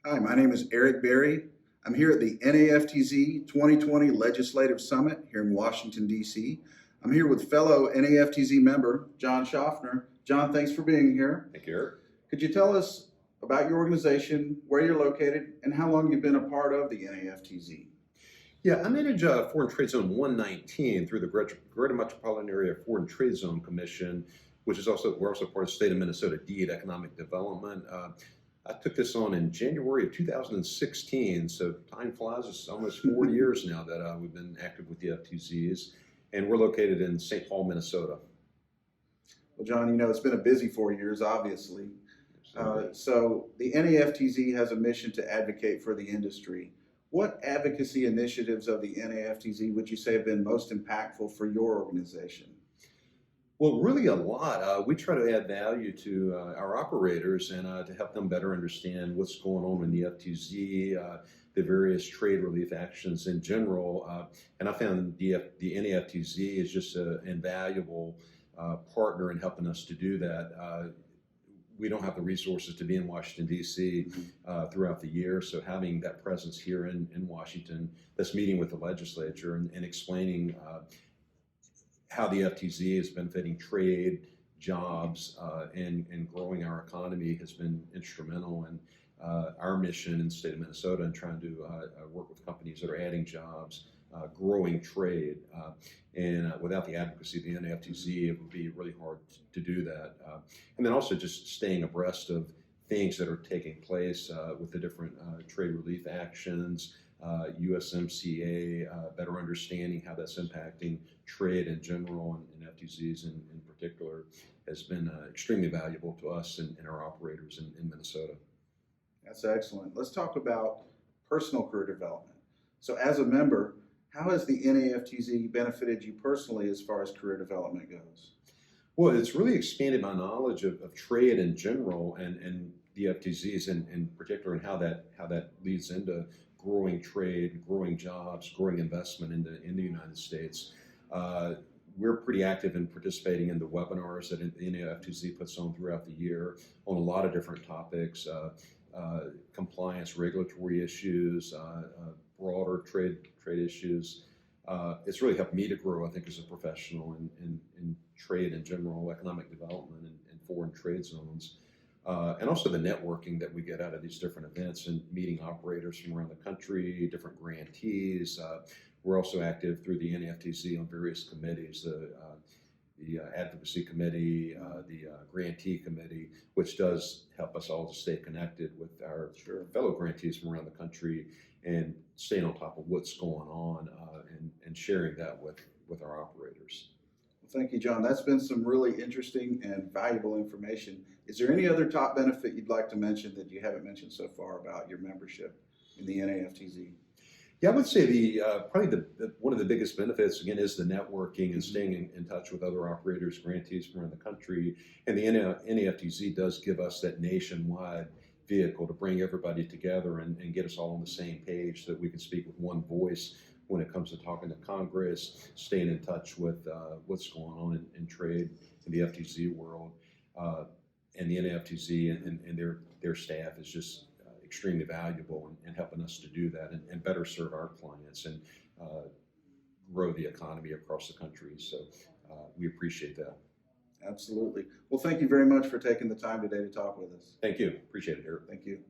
Hi, my name is Eric Berry. I'm here at the NAFTZ 2020 Legislative Summit here in Washington, D.C. I'm here with fellow NAFTZ member John Shoffner. John, thanks for being here. Thank you, Eric. Could you tell us about your organization, where you're located, and how long you've been a part of the NAFTZ? Yeah, I manage Foreign Trade Zone 119 through the Greater Metropolitan Area Foreign Trade Zone Commission, which is we're also part of the state of Minnesota DEED Economic Development. I took this on in January of 2016, so time flies. It's almost 4 years now that we've been active with the FTZs, and we're located in St. Paul, Minnesota. Well, John, it's been a busy 4 years, obviously. So the NAFTZ has a mission to advocate for the industry. What advocacy initiatives of the NAFTZ would you say have been most impactful for your organization? Well, really a lot. We try to add value to our operators and to help them better understand what's going on in the FTZ, the various trade relief actions in general. And I found the NAFTZ is just an invaluable partner in helping us to do that. We don't have the resources to be in Washington, D.C. Throughout the year. So having that presence here in Washington, that's meeting with the legislature and explaining how the FTZ is benefiting trade, jobs, and growing our economy has been instrumental in our mission in the state of Minnesota and trying to work with companies that are adding jobs, growing trade. And without the advocacy of the NAFTZ, it would be really hard to do that. And then also just staying abreast of things that are taking place with the different trade relief actions, USMCA, better understanding how that's impacting trade in general and FTZs in particular has been extremely valuable to us and our operators in Minnesota. That's excellent. Let's talk about personal career development. So as a member, how has the NAFTZ benefited you personally as far as career development goes? Well, it's really expanded my knowledge of trade in general and the FTZs in particular, and how that leads into growing trade, growing jobs, growing investment in the United States. We're pretty active in participating in the webinars that the NAFTZ puts on throughout the year on a lot of different topics, compliance, regulatory issues, broader trade issues. It's really helped me to grow, I think, as a professional in trade in general, economic development, and foreign trade zones. And also the networking that we get out of these different events and meeting operators from around the country, different grantees. We're also active through the NAFTZ on various committees, the advocacy committee, the grantee committee, which does help us all to stay connected with our fellow grantees from around the country and staying on top of what's going on and sharing that with our operators. Thank you, John. That's been some really interesting and valuable information. Is there any other top benefit you'd like to mention that you haven't mentioned so far about your membership in the NAFTZ? Yeah, I would say probably one of the biggest benefits, again, is the networking and staying in touch with other operators, grantees from around the country. And the NAFTZ does give us that nationwide vehicle to bring everybody together and get us all on the same page so that we can speak with one voice when it comes to talking to Congress, staying in touch with what's going on in trade in the FTZ world. And the NAFTZ and their staff is just extremely valuable in helping us to do that and better serve our clients and grow the economy across the country. So we appreciate that. Absolutely. Well, thank you very much for taking the time today to talk with us. Thank you. Appreciate it, Eric. Thank you.